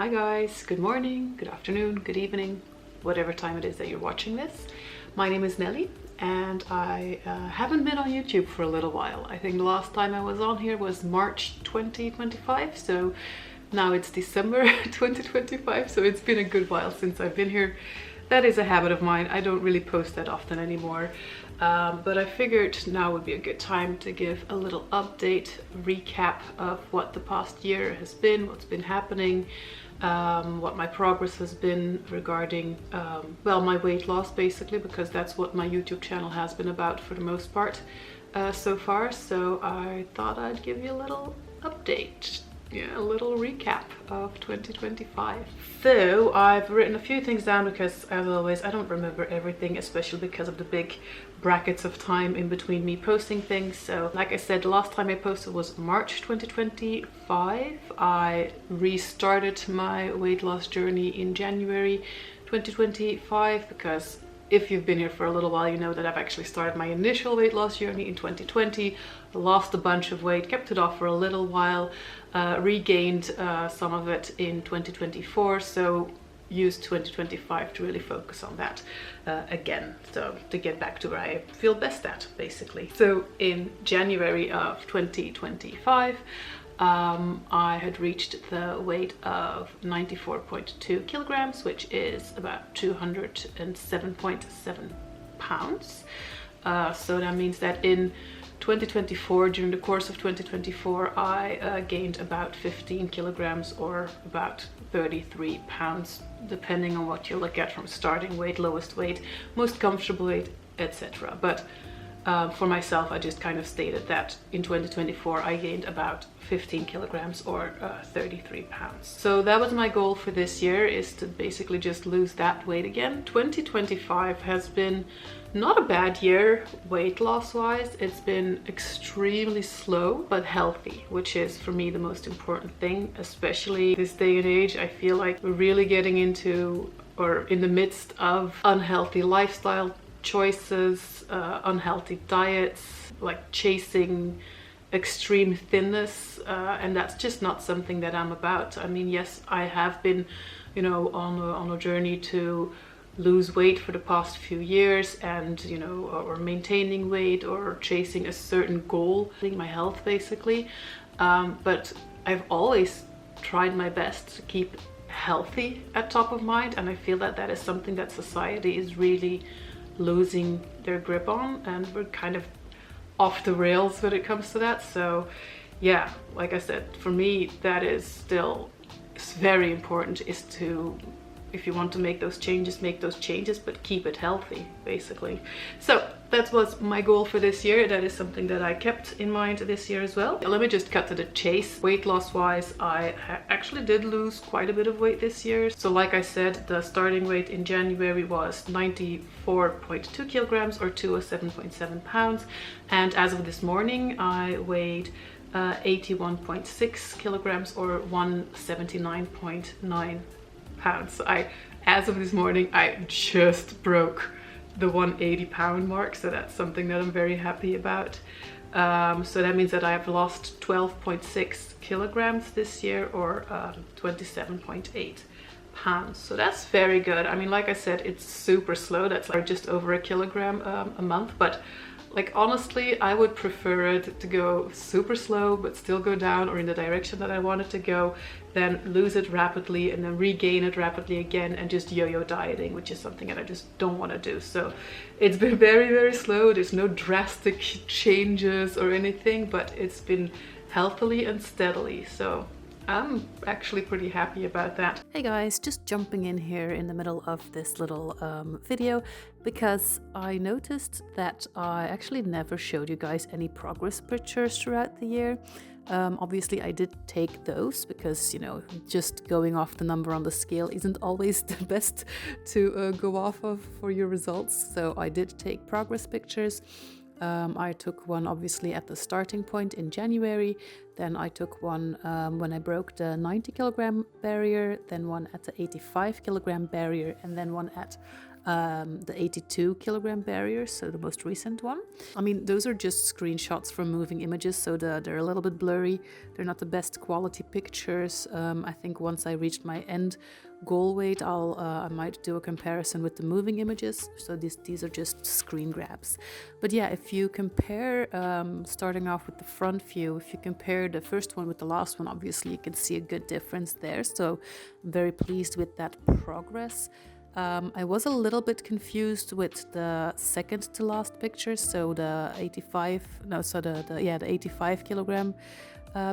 Hi guys, good morning, good afternoon, good evening, whatever time it is that you're watching this. My name is Nelly and I haven't been on YouTube for a little while. I think the last time I was on here was March 2025, so now it's December 2025, so it's been a good while since I've been here. That is a habit of mine. I don't really post that often anymore, but I figured now would be a good time to give a little update, recap of what the past year has been, what's been happening, what my progress has been regarding, well, my weight loss basically, because that's what my YouTube channel has been about for the most part so far. So I thought I'd give you a little update. Yeah, a little recap of 2025. So I've written a few things down because, as always, I don't remember everything, especially because of the big brackets of time in between me posting things. So like I said, the last time I posted was March 2025. I restarted my weight loss journey in January 2025 because if you've been here for a little while, you know that I've actually started my initial weight loss journey in 2020, lost a bunch of weight, kept it off for a little while, regained some of it in 2024, so used 2025 to really focus on that again, so to get back to where I feel best at, basically. So in January of 2025, I had reached the weight of 94.2 kilograms, which is about 207.7 pounds. So that means that in 2024, during the course of 2024, I gained about 15 kilograms or about 33 pounds, depending on what you look at, from starting weight, lowest weight, most comfortable weight, etc. But for myself, I just kind of stated that in 2024 I gained about 15 kilograms or 33 pounds. So that was my goal for this year, is to basically just lose that weight again. 2025 has been not a bad year weight loss wise. It's been extremely slow but healthy, which is for me the most important thing, especially this day and age. I feel like we're really getting into, or in the midst of, unhealthy lifestyle choices, unhealthy diets, like chasing extreme thinness, and that's just not something that I'm about. I mean, yes, I have been, you know, on a journey to lose weight for the past few years, and you know, or maintaining weight or chasing a certain goal, my health basically, but I've always tried my best to keep healthy at top of mind, and I feel that that is something that society is really losing their grip on, and we're kind of off the rails when it comes to that. So yeah, like I said, for me that is still, it's very important, is to, if you want to make those changes, but keep it healthy basically. So that was my goal for this year. That is something that I kept in mind this year as well. Let me just cut to the chase. Weight loss wise, I actually did lose quite a bit of weight this year. So like I said, the starting weight in January was 94.2 kilograms or 207.7 pounds, and as of this morning I weighed 81.6 kilograms or 179.9 pounds. So as of this morning, I just broke the 180 pound mark, so that's something that I'm very happy about. So that means that I have lost 12.6 kilograms this year, or 27.8 pounds. So that's very good. I mean, like I said, it's super slow. That's like just over a kilogram a month, but like honestly, I would prefer it to go super slow but still go down, or in the direction that I want it to go, then lose it rapidly and then regain it rapidly again, and just yo-yo dieting, which is something that I just don't want to do. So it's been very, very slow. There's no drastic changes or anything, but it's been healthily and steadily. So I'm actually pretty happy about that. Hey guys, just jumping in here in the middle of this little video, because I noticed that I actually never showed you guys any progress pictures throughout the year. Obviously I did take those because, you know, just going off the number on the scale isn't always the best to go off of for your results. So I did take progress pictures. I took one obviously at the starting point in January, then I took one when I broke the 90 kilogram barrier, then one at the 85 kilogram barrier, and then one at the 82 kilogram barrier, so the most recent one. I mean, those are just screenshots from moving images, so they're a little bit blurry. They're not the best quality pictures. I think once I reached my end goal weight, I might do a comparison with the moving images. So these are just screen grabs. But yeah, if you compare, starting off with the front view, if you compare the first one with the last one, obviously you can see a good difference there. So I'm very pleased with that progress. I was a little bit confused with the second to last picture, so the 85 kilogram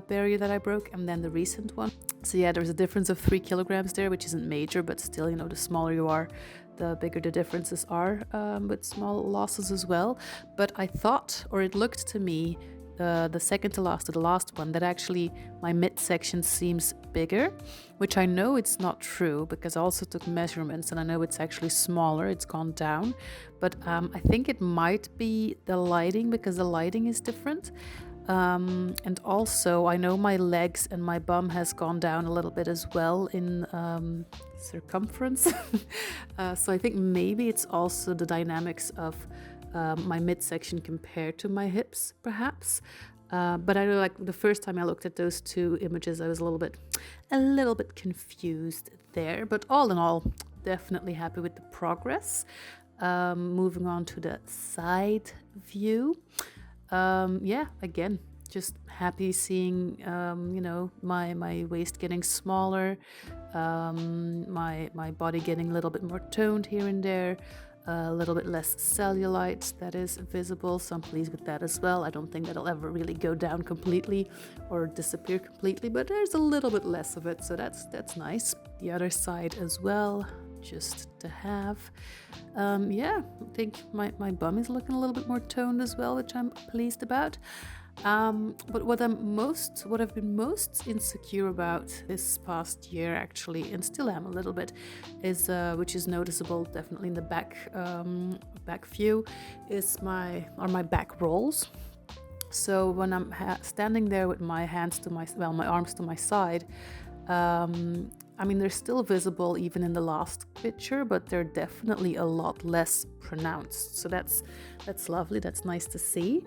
barrier that I broke, and then the recent one. So yeah, there's a difference of 3 kilograms there, which isn't major, but still, you know, the smaller you are, the bigger the differences are, with small losses as well. But I thought, or it looked to me, the second to last to the last one, that actually my midsection seems bigger, which I know it's not true because I also took measurements and I know it's actually smaller, it's gone down. But I think it might be the lighting, because the lighting is different. And also I know my legs and my bum has gone down a little bit as well in circumference. So I think maybe it's also the dynamics of my midsection compared to my hips, perhaps. But I know, like, the first time I looked at those two images, I was a little bit confused there. But all in all, definitely happy with the progress. Moving on to the side view. Yeah, again, just happy seeing, you know, my waist getting smaller, my body getting a little bit more toned here and there, a little bit less cellulite that is visible, so I'm pleased with that as well. I don't think that'll ever really go down completely or disappear completely, but there's a little bit less of it, so that's nice. The other side as well, just to have. Yeah, I think my bum is looking a little bit more toned as well, which I'm pleased about. But what I've been most insecure about this past year, actually, and still am a little bit, is which is noticeable definitely in the back view, is my back rolls. So when I'm standing there with my arms to my side, I mean, they're still visible even in the last picture, but they're definitely a lot less pronounced. So that's lovely. That's nice to see.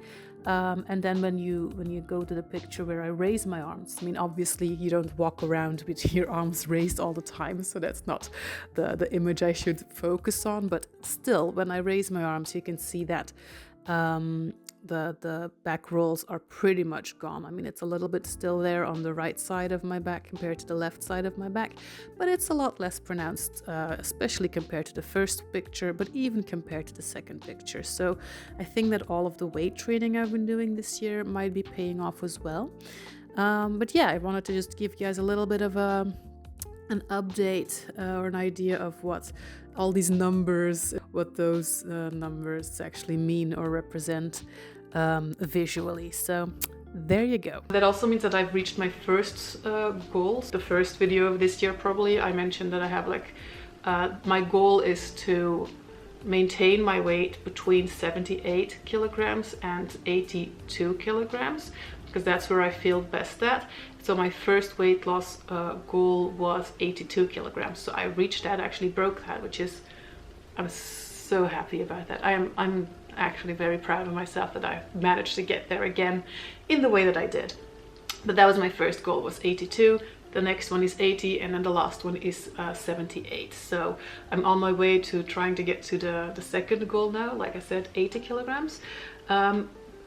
And then when you go to the picture where I raise my arms, I mean, obviously you don't walk around with your arms raised all the time, so that's not the image I should focus on. But still, when I raise my arms, you can see that the back rolls are pretty much gone. I mean, it's a little bit still there on the right side of my back compared to the left side of my back, but it's a lot less pronounced, especially compared to the first picture, but even compared to the second picture. So I think that all of the weight training I've been doing this year might be paying off as well. But yeah, I wanted to just give you guys a little bit of an update or an idea of what all these numbers, what those numbers actually mean or represent visually. So there you go. That also means that I've reached my first goals. The first video of this year, probably, I mentioned that I have my goal is to maintain my weight between 78 kilograms and 82 kilograms, because that's where I feel best at. So my first weight loss goal was 82 kilograms. So I reached that, actually broke that, I'm so happy about that. I'm actually very proud of myself that I managed to get there again in the way that I did. But that was my first goal, was 82. The next one is 80, and then the last one is 78. So I'm on my way to trying to get to the second goal now. Like I said, 80 kilograms.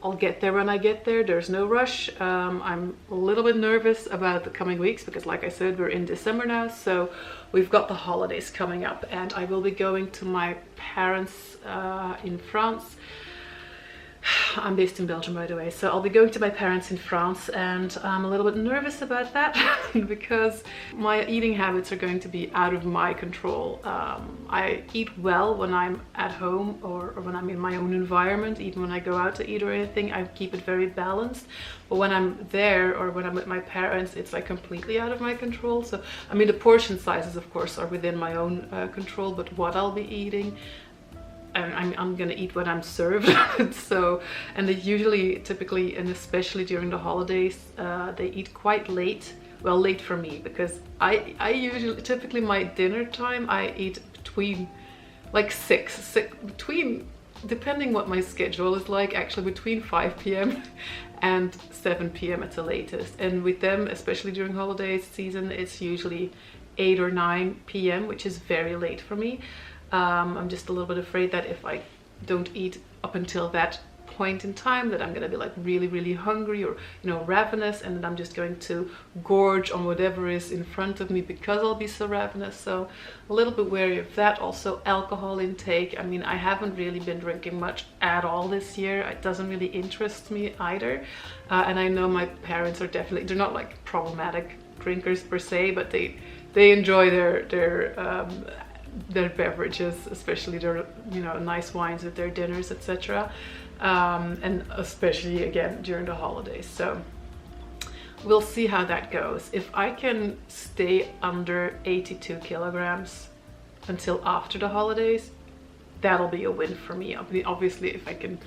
I'll get there when I get there. There's no rush. I'm a little bit nervous about the coming weeks because, like I said, we're in December now, so we've got the holidays coming up, and I will be going to my parents in France. I'm based in Belgium, by the way, so I'll be going to my parents in France, and I'm a little bit nervous about that because my eating habits are going to be out of my control. I eat well when I'm at home or when I'm in my own environment. Even when I go out to eat or anything, I keep it very balanced. But when I'm there or when I'm with my parents, it's like completely out of my control. So, I mean, the portion sizes, of course, are within my own control, but what I'll be eating, I'm gonna eat what I'm served. So, and they usually, typically, and especially during the holidays, they eat quite late. Well, late for me, because I usually, typically my dinner time, I eat between like 6 between, depending what my schedule is like, actually between 5 p.m. and 7 p.m. at the latest. And with them, especially during holiday season, it's usually 8 or 9 p.m., which is very late for me. I'm just a little bit afraid that if I don't eat up until that point in time, that I'm gonna be like really hungry, or ravenous, and then I'm just going to gorge on whatever is in front of me because I'll be so ravenous. So a little bit wary of that. Also alcohol intake, I mean, I haven't really been drinking much at all this year. It doesn't really interest me either, and I know my parents are definitely, they're not like problematic drinkers per se, but they enjoy their beverages, especially their nice wines with their dinners, etc. And especially again during the holidays. So we'll see how that goes. If I can stay under 82 kilograms until after the holidays, that'll be a win for me. Obviously, if I can,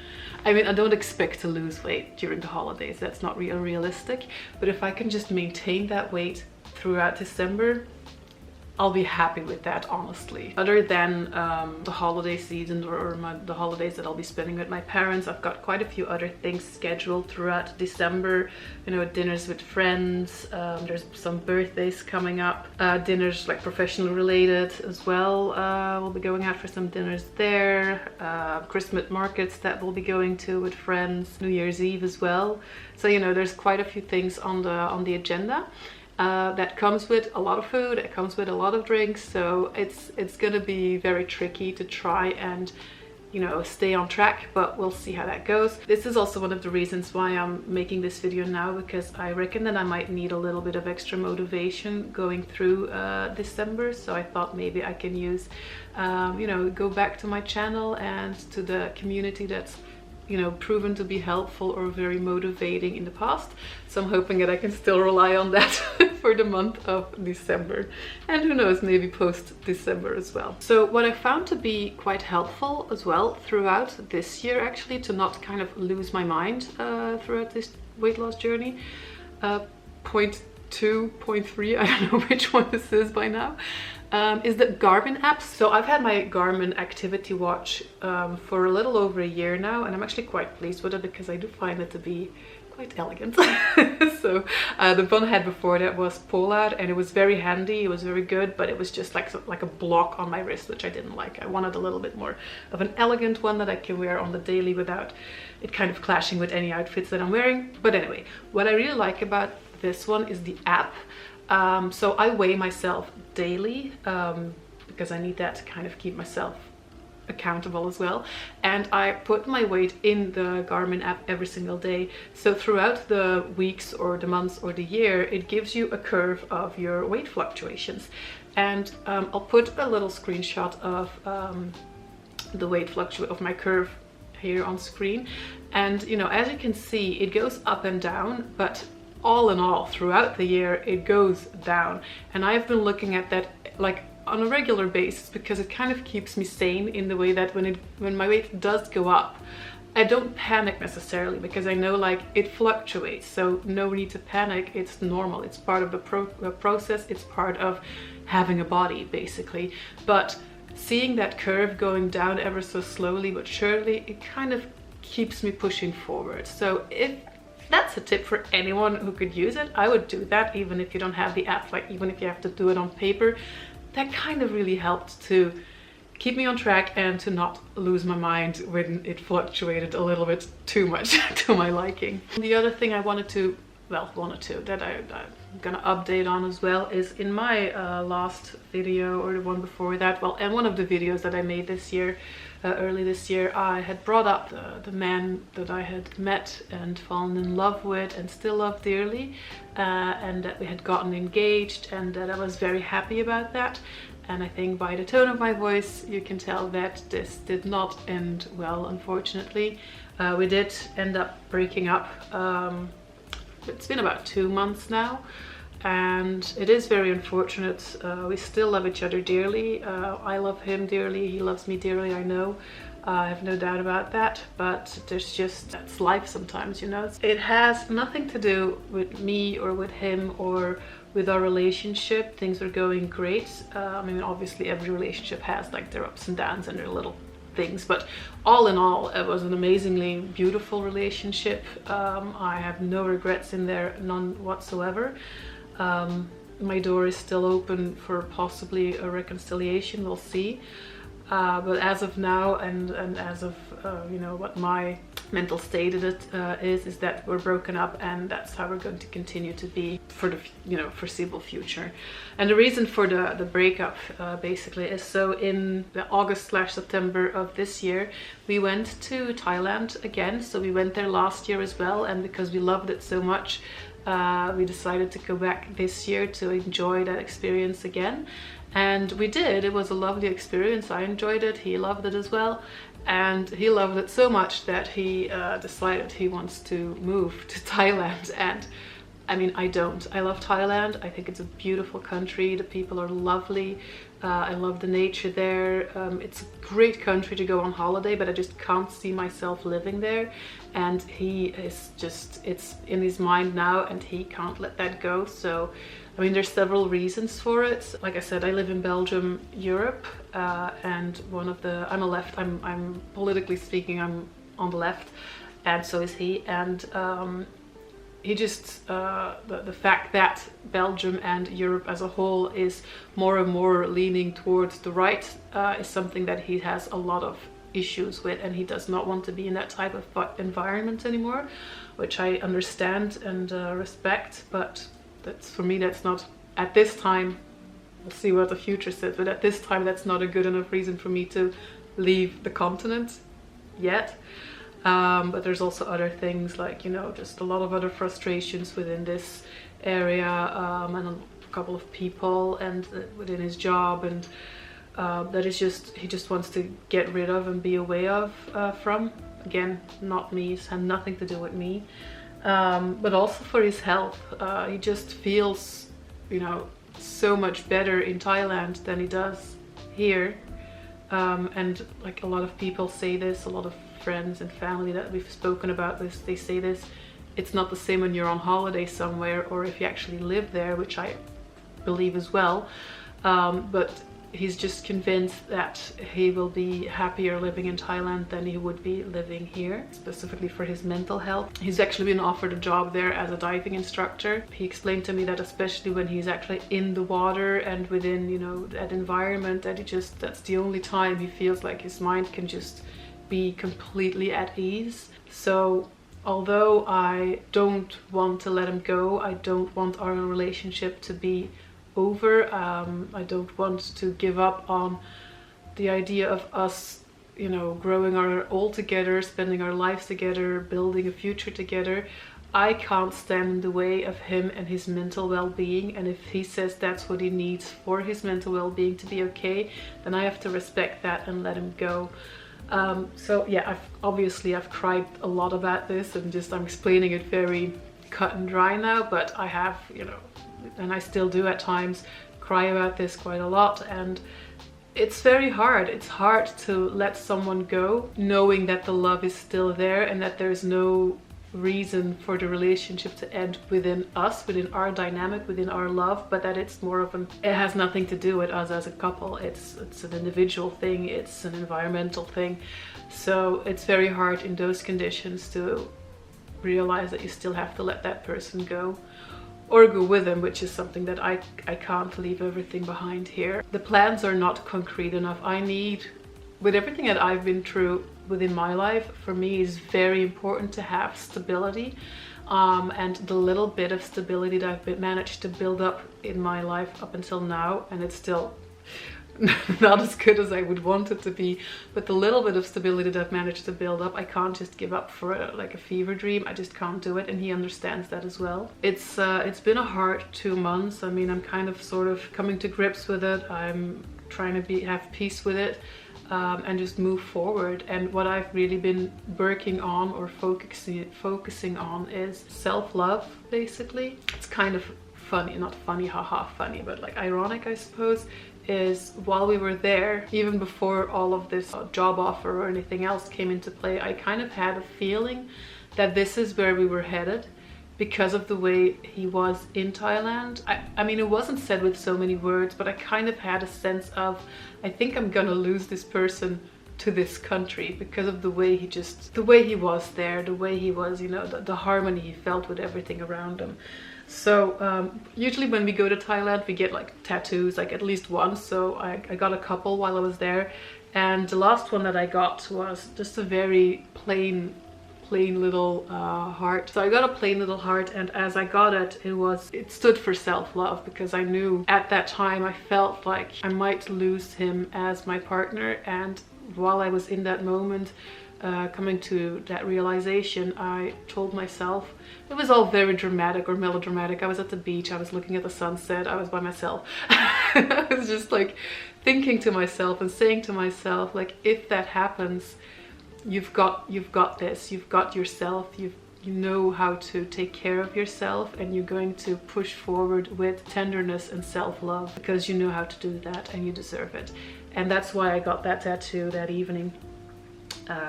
I mean, I don't expect to lose weight during the holidays, that's not realistic, but if I can just maintain that weight throughout December, I'll be happy with that, honestly. Other than the holiday season or the holidays that I'll be spending with my parents, I've got quite a few other things scheduled throughout December. Dinners with friends, there's some birthdays coming up, dinners like professional related as well. We'll be going out for some dinners there, Christmas markets that we'll be going to with friends, New Year's Eve as well. So there's quite a few things on the agenda. That comes with a lot of food, it comes with a lot of drinks, so it's gonna be very tricky to try and stay on track, but we'll see how that goes. This is also one of the reasons why I'm making this video now, because I reckon that I might need a little bit of extra motivation going through December. So I thought maybe I can use go back to my channel and to the community that's proven to be helpful or very motivating in the past. So I'm hoping that I can still rely on that for the month of December, and who knows, maybe post December as well. So what I found to be quite helpful as well throughout this year, actually, to not kind of lose my mind throughout this weight loss journey, point 2, point 3, I don't know which one this is by now, is the Garmin apps. So I've had my Garmin activity watch for a little over a year now, and I'm actually quite pleased with it because I do find it to be quite elegant. So the one I had before that was Polar, and it was very handy, it was very good, but it was just like a block on my wrist, which I didn't like. I wanted a little bit more of an elegant one that I can wear on the daily without it kind of clashing with any outfits that I'm wearing. But anyway, what I really like about this one is the app. So I weigh myself daily because I need that to kind of keep myself accountable as well, and I put my weight in the Garmin app every single day. So throughout the weeks or the months or the year, it gives you a curve of your weight fluctuations, and I'll put a little screenshot of the weight fluctuation of my curve here on screen. And as you can see, it goes up and down, but all in all throughout the year it goes down. And I've been looking at that like on a regular basis because it kind of keeps me sane in the way that when my weight does go up, I don't panic necessarily, because I know like it fluctuates, so no need to panic. It's normal, it's part of the process, it's part of having a body basically. But seeing that curve going down ever so slowly but surely, it kind of keeps me pushing forward. So if that's a tip for anyone who could use it, I would do that even if you don't have the app, like even if you have to do it on paper. That kind of really helped to keep me on track and to not lose my mind when it fluctuated a little bit too much to my liking. The other thing I wanted to that I'm gonna update on as well is in my last video, or the one before that, well, and one of the videos that I made this year, early this year, I had brought up the man that I had met and fallen in love with and still love dearly, and that we had gotten engaged, and that I was very happy about that. And I think by the tone of my voice you can tell that this did not end well, unfortunately. We did end up breaking up. It's been about 2 months now, and it is very unfortunate. We still love each other dearly. I love him dearly, he loves me dearly, I know. I have no doubt about that, but that's life sometimes, you know. It has nothing to do with me or with him or with our relationship. Things are going great. I mean, obviously every relationship has like their ups and downs and their little things, but all in all, it was an amazingly beautiful relationship. I have no regrets in there, none whatsoever. My door is still open for possibly a reconciliation, we'll see. But as of now, and as of you know, what my mental state is that we're broken up, and that's how we're going to continue to be for the, you know, foreseeable future. And the reason for the breakup basically is, so in the August/September of this year, we went to Thailand again. So we went there last year as well, and because we loved it so much, we decided to go back this year to enjoy that experience again. And we did. It was a lovely experience. I enjoyed it. He loved it as well. And he loved it so much that he decided he wants to move to Thailand. And I mean, I don't. I love Thailand. I think it's a beautiful country. The people are lovely. I love the nature there. It's a great country to go on holiday, but I just can't see myself living there. And he is just, it's in his mind now, and he can't let that go. So I mean, there's several reasons for it. Like I said, I live in Belgium, Europe, and I'm politically speaking, I'm on the left, and so is he. And he just, the fact that Belgium and Europe as a whole is more and more leaning towards the right is something that he has a lot of issues with, and he does not want to be in that type of environment anymore, which I understand and respect, but for me, that's not, at this time, we'll see what the future says, but at this time, that's not a good enough reason for me to leave the continent yet. But there's also other things, like, you know, just a lot of other frustrations within this area, and a couple of people, and within his job, and that is just, he just wants to get rid of and be away from. Again, not me, it's had nothing to do with me. But also for his health. He just feels, you know, so much better in Thailand than he does here. And like a lot of people say this, a lot of friends and family that we've spoken about this, they say this, it's not the same when you're on holiday somewhere or if you actually live there, which I believe as well. But he's just convinced that he will be happier living in Thailand than he would be living here, specifically for his mental health. He's actually been offered a job there as a diving instructor. He explained to me that especially when he's actually in the water and within, you know, that environment, that that's the only time he feels like his mind can just be completely at ease. So although I don't want to let him go, I don't want our relationship to be over. I don't want to give up on the idea of us, you know, growing all together, spending our lives together, building a future together. I can't stand in the way of him and his mental well-being, and if he says that's what he needs for his mental well-being to be okay, then I have to respect that and let him go. So yeah, I've cried a lot about this, and I'm explaining it very cut and dry now, but I have, you know, and I still do at times cry about this quite a lot, and it's very hard. It's hard to let someone go knowing that the love is still there and that there's no reason for the relationship to end within us, within our dynamic, within our love, but that it's more of it has nothing to do with us as a couple. It's an individual thing, it's an environmental thing. So it's very hard in those conditions to realize that you still have to let that person go, or go with them, which is something that I can't leave everything behind here. The plans are not concrete enough. I need, with everything that I've been through within my life, for me it's very important to have stability, and the little bit of stability that I've managed to build up in my life up until now, and it's still not as good as I would want it to be, but the little bit of stability that I've managed to build up, I can't just give up for like a fever dream. I just can't do it, and he understands that as well. It's been a hard 2 months. I mean, I'm kind of sort of coming to grips with it. I'm trying to have peace with it, and just move forward. And what I've really been working on or focusing on is self-love, basically. It's kind of funny, not funny, haha funny, but like ironic, I suppose, is while we were there, even before all of this job offer or anything else came into play, I kind of had a feeling that this is where we were headed because of the way he was in Thailand. I mean, it wasn't said with so many words, but I kind of had a sense of, I think I'm gonna lose this person to this country because of the way he was there, the way he was, you know, the harmony he felt with everything around him. So usually when we go to Thailand, we get like tattoos, like at least one. So I got a couple while I was there, and the last one that I got was just a very plain little heart. So I got a plain little heart, and as I got it, it stood for self-love, because I knew at that time I felt like I might lose him as my partner. And while I was in that moment, coming to that realization, I told myself, it was all very dramatic or melodramatic. I was at the beach, I was looking at the sunset, I was by myself. I was just like thinking to myself and saying to myself, like, if that happens, you've got this, you've got yourself, you know how to take care of yourself, and you're going to push forward with tenderness and self-love because you know how to do that and you deserve it. And that's why I got that tattoo that evening.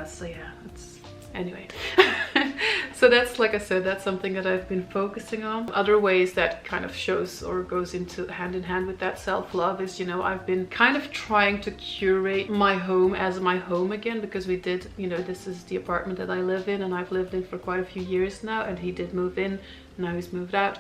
So yeah, anyway. So that's, like I said, that's something that I've been focusing on. Other ways that kind of shows or goes into hand in hand with that self-love is, you know, I've been kind of trying to curate my home as my home again, because we did, you know, this is the apartment that I live in, and I've lived in for quite a few years now, and he did move in, now he's moved out.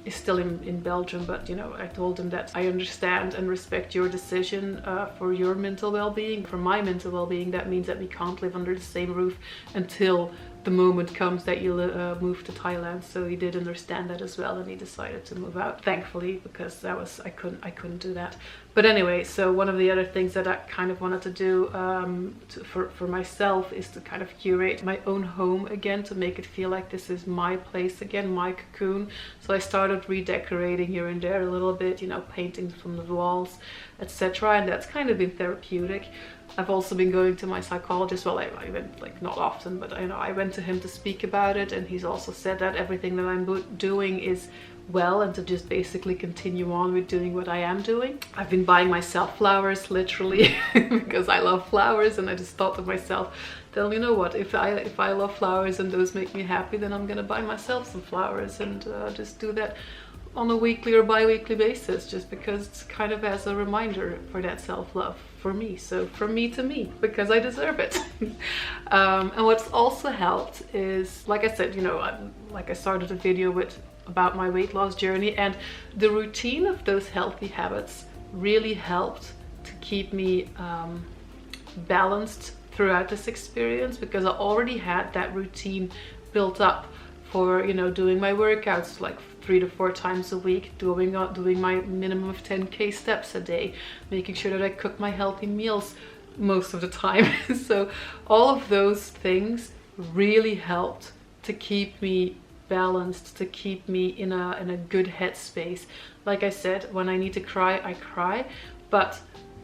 Is still in Belgium, but you know, I told him that I understand and respect your decision for your mental well-being. For my mental well-being, that means that we can't live under the same roof until the moment comes that you move to Thailand. So he did understand that as well, and he decided to move out, thankfully, because that was, I couldn't do that. But anyway, so one of the other things that I kind of wanted to do for myself is to kind of curate my own home again, to make it feel like this is my place again, my cocoon. So I started redecorating here and there a little bit, you know, painting from the walls, etc. And that's kind of been therapeutic. I've also been going to my psychologist. Well, I went, like, not often, but you know, I went to him to speak about it, and he's also said that everything that I'm doing is well, and to just basically continue on with doing what I am doing. I've been buying myself flowers, literally, because I love flowers, and I just thought to myself, well, you know what, if I love flowers and those make me happy, then I'm gonna buy myself some flowers, and just do that on a weekly or bi-weekly basis, just because it's kind of as a reminder for that self-love for me. So from me to me, because I deserve it. And what's also helped is, like I said, you know, like I started a video about my weight loss journey, and the routine of those healthy habits really helped to keep me balanced throughout this experience, because I already had that routine built up for, you know, doing my workouts like 3 to 4 times a week, doing my minimum of 10k steps a day, making sure that I cook my healthy meals most of the time. So all of those things really helped to keep me balanced, to keep me in a good headspace. Like I said, when I need to cry, I cry, but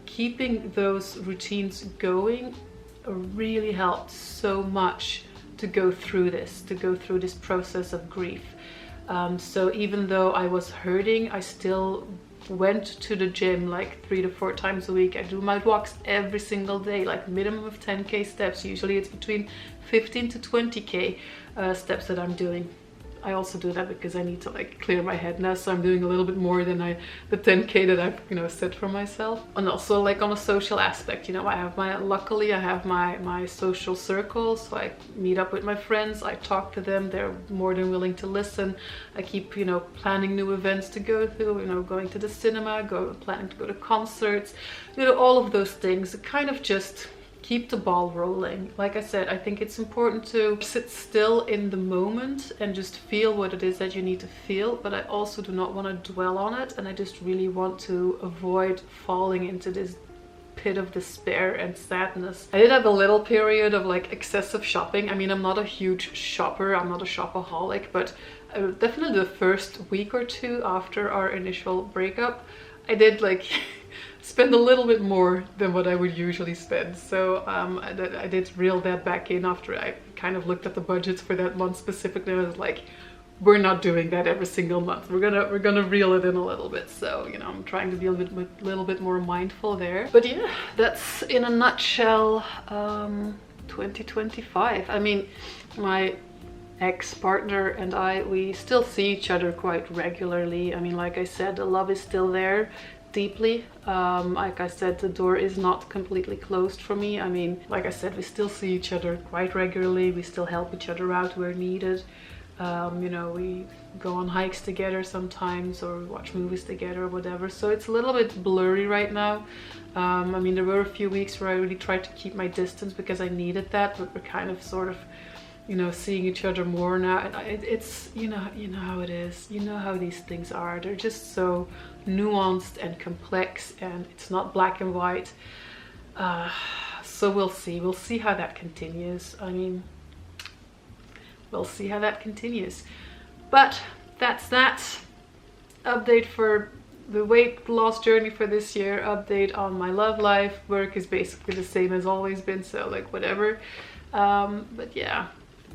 keeping those routines going really helped so much to go through this process of grief. So even though I was hurting, I still went to the gym like 3 to 4 times a week. I do my walks every single day, like minimum of 10k steps. Usually it's between 15 to 20k steps that I'm doing. I also do that because I need to, like, clear my head now, so I'm doing a little bit more than the 10k that I've, you know, set for myself. And also, like, on a social aspect, you know, luckily I have my social circles, so I meet up with my friends, I talk to them, they're more than willing to listen. I keep, you know, planning new events to go through, you know, going to the cinema, planning to go to concerts, you know, all of those things. It kind of just keep the ball rolling. Like I said, I think it's important to sit still in the moment and just feel what it is that you need to feel, but I also do not want to dwell on it, and I just really want to avoid falling into this pit of despair and sadness. I did have a little period of, like, excessive shopping. I mean, I'm not a huge shopper, I'm not a shopaholic, but definitely the first week or two after our initial breakup, I did, like, spend a little bit more than what I would usually spend. So I did reel that back in after I kind of looked at the budgets for that month specifically. I was like, we're not doing that every single month. We're gonna reel it in a little bit. So, you know, I'm trying to be a little bit more mindful there. But yeah, that's in a nutshell 2025. I mean, my ex-partner and I, we still see each other quite regularly. I mean, like I said, the love is still there deeply. Like I said, the door is not completely closed for me. I mean, like I said, we still see each other quite regularly. We still help each other out where needed. You know, we go on hikes together sometimes, or watch movies together or whatever. So it's a little bit blurry right now. I mean, there were a few weeks where I really tried to keep my distance because I needed that, but we're kind of sort of, you know, seeing each other more now. And it's, you know how it is. You know how these things are. They're just so nuanced and complex, and it's not black and white. So we'll see. We'll see how that continues. I mean, we'll see how that continues. But that's that. Update for the weight loss journey for this year. Update on my love life. Work is basically the same as always been, so like whatever. But yeah.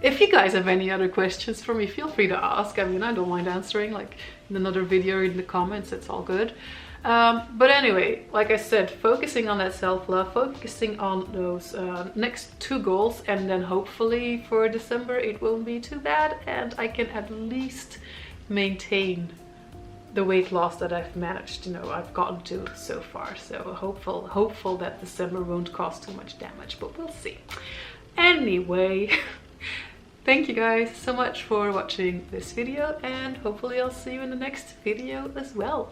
If you guys have any other questions for me, feel free to ask. I mean, I don't mind answering, like in another video or in the comments, it's all good. But anyway, like I said, focusing on that self-love, focusing on those next 2 goals, and then hopefully for December it won't be too bad and I can at least maintain the weight loss that I've managed, you know, I've gotten to so far. So hopeful that December won't cause too much damage, but we'll see. Anyway, thank you guys so much for watching this video, and hopefully I'll see you in the next video as well.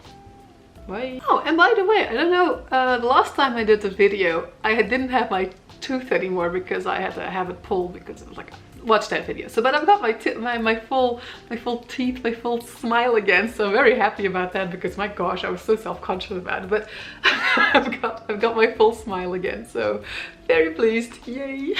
Bye. Oh, and by the way, I don't know, the last time I did the video, I didn't have my tooth anymore because I had to have it pulled because it was like, watch that video. So, but I've got my full teeth, my full smile again. So I'm very happy about that because my gosh, I was so self-conscious about it. But I've got my full smile again. So very pleased, yay.